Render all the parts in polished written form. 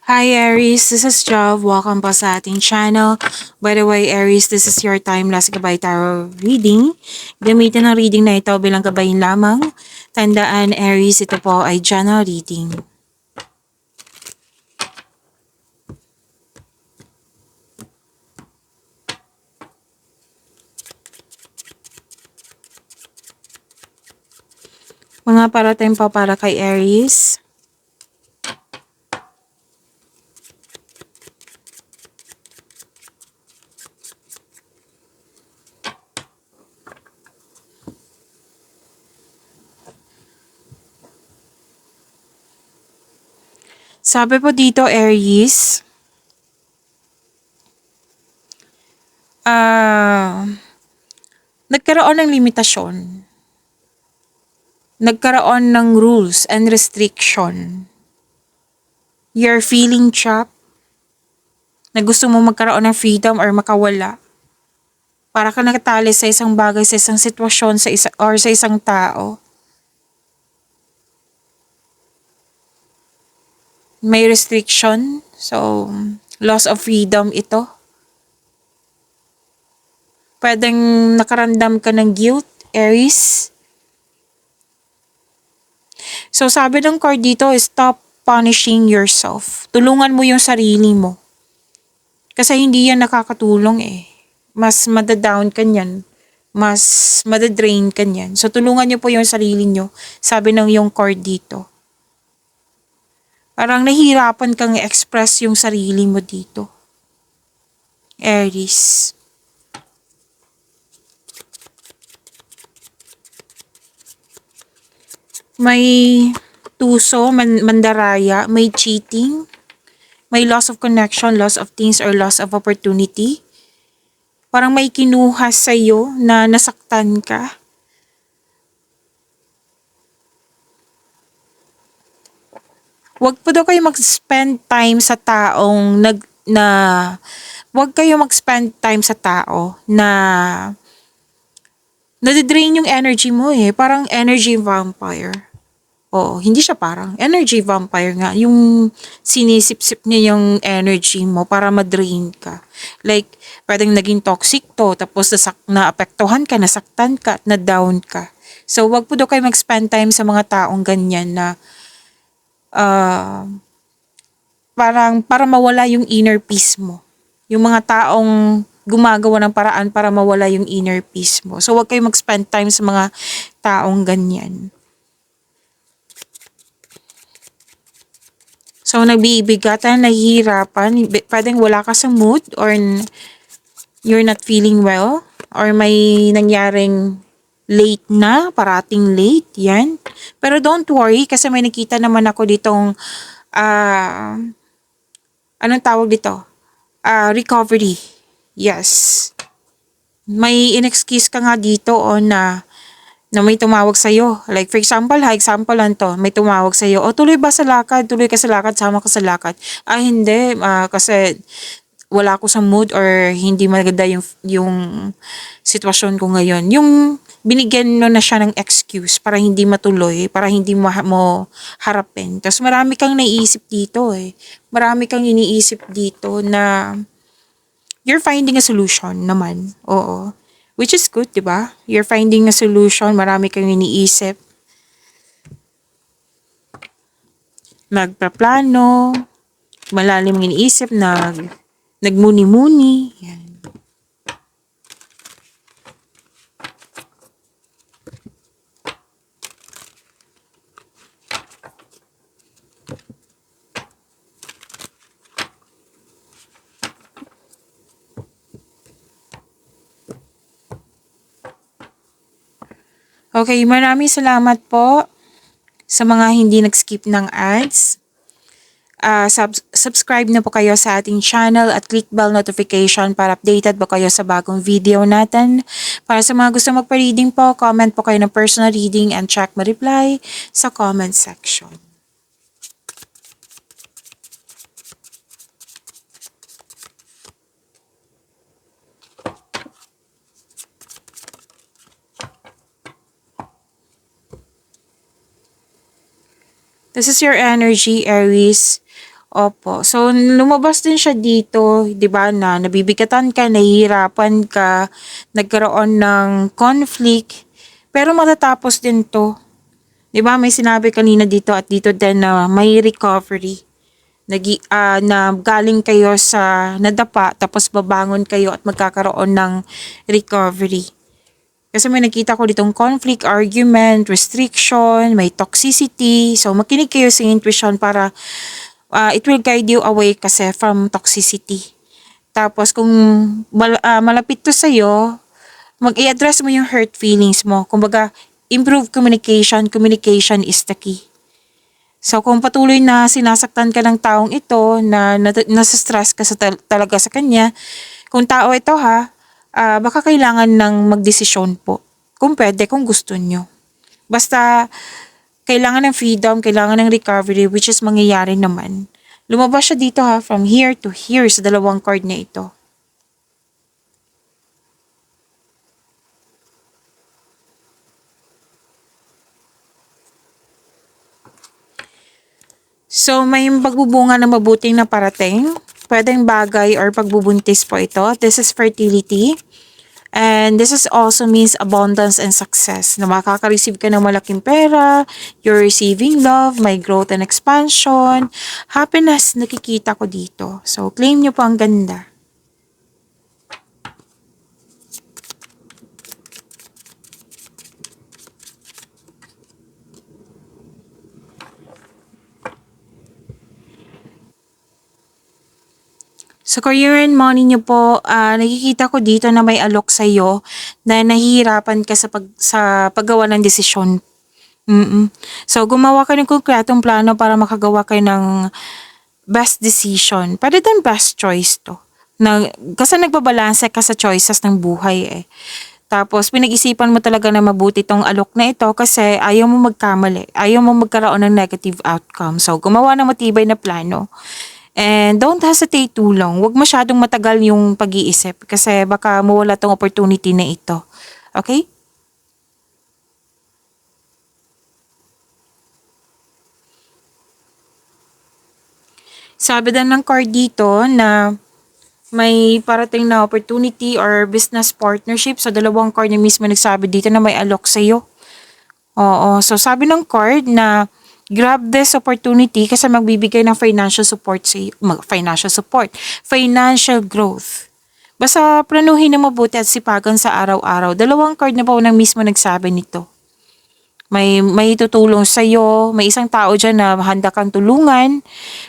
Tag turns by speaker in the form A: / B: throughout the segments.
A: Hi Aries, this is Jav. Welcome po sa ating channel. By the way, Aries, this is your timeless gabay tarot reading. Gamitin ang reading na ito bilang gabayin lamang. Tandaan, Aries, ito po ay general reading. Mga parating po para kay Aries. Sabi po dito, Aries, nagkaroon ng limitasyon. Nagkaroon ng rules and restriction. You're feeling trapped. Na gusto mo magkaroon ng freedom or makawala. Para ka nakatali sa isang bagay, sa isang sitwasyon, or sa isang tao. May restriction. So, loss of freedom ito. Pwedeng nakaramdam ka ng guilt, Aries. So, sabi ng card dito, stop punishing yourself. Tulungan mo yung sarili mo. Kasi hindi yan nakakatulong eh. Mas madadown ka niyan. Mas madadrain ka niyan. So, tulungan niyo po yung sarili niyo. Sabi ng yung card dito. Parang nahihirapan kang i-express yung sarili mo dito. Aries. May tuso, mandaraya, may cheating, may loss of connection, loss of things, or loss of opportunity. Parang may kinuha sa'yo na nasaktan ka. Huwag po daw kayo mag-spend time sa taong huwag kayo mag-spend time sa tao na nadidrain yung energy mo eh. Parang energy vampire. Oo, hindi siya parang. Energy vampire nga. Yung sinisip-sip niya yung energy mo para madrain ka. Like, pwedeng naging toxic to, tapos naapektuhan ka, nasaktan ka, at na-down ka. So, wag po daw kayo mag-spend time sa mga taong ganyan na parang para mawala yung inner peace mo. Yung mga taong gumagawa ng paraan para mawala yung inner peace mo. So, wag kayo mag-spend time sa mga taong ganyan. So, nagbibigatan, nahihirapan, pwedeng wala ka sa mood or you're not feeling well or may nangyaring late na, parating late, yan. Pero don't worry kasi may nakita naman ako ditong, anong tawag dito? Recovery. Yes. May in-excuse ka nga dito na may tumawag sa'yo. Like for example, example lang to, may tumawag sa'yo, o tuloy ba sa lakad? Tuloy ka sa lakad, sama ka sa lakad. Hindi, kasi wala ako sa mood or hindi maganda yung sitwasyon ko ngayon. Yung binigyan mo na siya ng excuse para hindi matuloy, para hindi mo harapin. Tapos marami kang naiisip dito eh. Marami kang iniisip dito na you're finding a solution naman. Oo. Which is good, di ba? You're finding a solution, marami kang iniisip. Nagpaplano, malalim ng iniisip, nagmuni-muni. Yan. Okay, maraming salamat po sa mga hindi nag-skip ng ads. Subscribe na po kayo sa ating channel at click bell notification para updated po kayo sa bagong video natin. Para sa mga gusto magpa-reading po, comment po kayo ng personal reading and check ma-reply sa comment section. This is your energy, Aries. Opo. So, lumabas din siya dito, 'di ba, na nabibigatan ka, nahihirapan ka, nagkaroon ng conflict, pero matatapos din 'to. 'Di ba, may sinabi kanina dito at dito din na may recovery. Na galing kayo sa nadapa tapos babangon kayo at magkakaroon ng recovery. Kasi may nakita ko ditong conflict, argument, restriction, may toxicity. So, makinig kayo sa intuition para it will guide you away kasi from toxicity. Tapos kung malapit to sa'yo, mag-i-address mo yung hurt feelings mo. Kumbaga, improve communication. Communication is the key. So kung patuloy na sinasaktan ka ng taong ito, nasa-stress ka talaga sa kanya, kung tao ito ha, baka kailangan ng magdesisyon po. Kung pwede, kung gusto nyo. Basta kailangan ng freedom, kailangan ng recovery, which is mangyayari naman. Lumabas siya dito ha, from here to here sa dalawang card na ito. So, may pagbubunga na mabuting na parating. Pwedeng bagay or pagbubuntis po ito. This is fertility. And this is also means abundance and success. Na makaka-receive ka ng malaking pera, you're receiving love, may growth and expansion, happiness, nakikita ko dito. So, claim nyo po ang ganda. Sa career and money nyo po, nakikita ko dito na may alok sa'yo na nahihirapan ka sa paggawa ng desisyon. So, gumawa ka ng konkretong plano para makagawa kayo ng best decision. Pwede din best choice to. Kasi nagbabalanse ka sa choices ng buhay eh. Tapos, pinag-isipan mo talaga na mabuti tong alok na ito kasi ayaw mo magkamali. Ayaw mo magkaroon ng negative outcome. So, gumawa ng matibay na plano. And don't hesitate too long. Huwag masyadong matagal yung pag-iisip kasi baka mawala tong opportunity na ito. Okay? Sabi din ng card dito na may parating na opportunity or business partnership. So, dalawang card na mismo nagsabi dito na may alok sa'yo. Oo. So, sabi ng card na grab this opportunity kasi magbibigay ng financial support sa iyo. Financial growth. Basta planuhin na mabuti at sipagan sa araw-araw. Dalawang card na po nang mismo nagsabi nito. May tutulong sa iyo, may isang tao diyan na handa kang tulungan.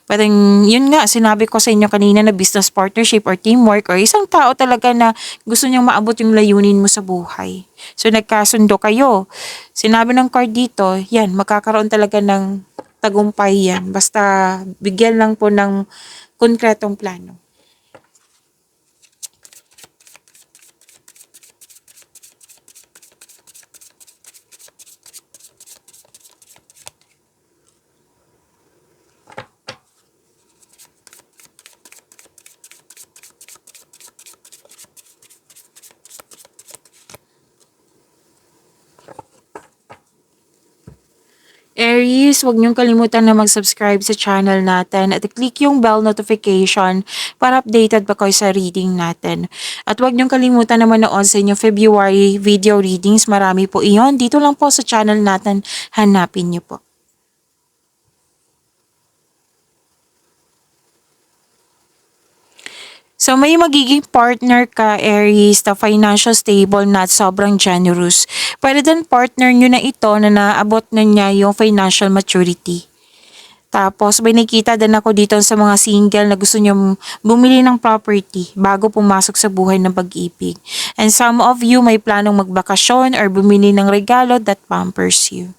A: Parang yun nga sinabi ko sa inyo kanina na business partnership or teamwork or isang tao talaga na gusto niyang maabot yung layunin mo sa buhay. So nagkasundo kayo. Sinabi ng card dito, yan, magkakaroon talaga ng tagumpay yan. Basta bigyan lang po ng konkretong plano. Aries, huwag niyong kalimutan na mag-subscribe sa channel natin at i-click yung bell notification para updated pa kayo sa reading natin. At huwag niyong kalimutan na manood sa inyong February video readings. Marami po iyon. Dito lang po sa channel natin. Hanapin niyo po. So may magiging partner ka, Aries, na financial stable na at sobrang generous. Pwede din partner nyo na ito na naabot na niya yung financial maturity. Tapos may nakita din ako dito sa mga single na gusto nyo bumili ng property bago pumasok sa buhay ng pag-ibig. And some of you may planong magbakasyon or bumili ng regalo that pampers you.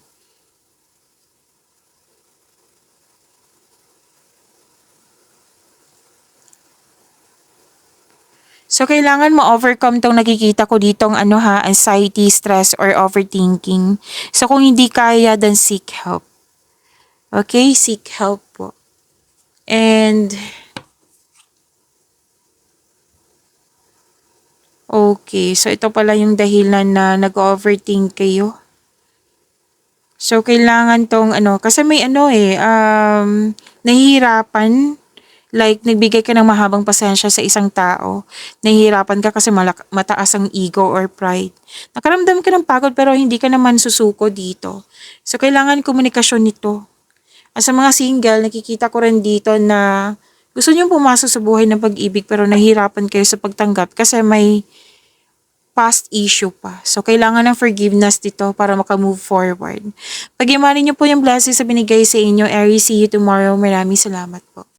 A: So, kailangan ma-overcome tong nakikita ko ditong anxiety, stress, or overthinking. So, kung hindi kaya, then seek help. Okay? Seek help po. And, okay. So, ito pala yung dahilan na nag-overthink kayo. So, kailangan tong kasi may nahihirapan Like, nagbigay ka ng mahabang pasensya sa isang tao. Nahihirapan ka kasi mataas ang ego or pride. Nakaramdam ka ng pagod pero hindi ka naman susuko dito. So, kailangan komunikasyon nito. At sa mga single, nakikita ko rin dito na gusto niyong pumasok sa buhay ng pag-ibig pero nahihirapan kayo sa pagtanggap kasi may past issue pa. So, kailangan ng forgiveness dito para makamove forward. Pag-imanin niyo po yung blessings sa binigay sa inyo, Aries, see you tomorrow. Maraming salamat po.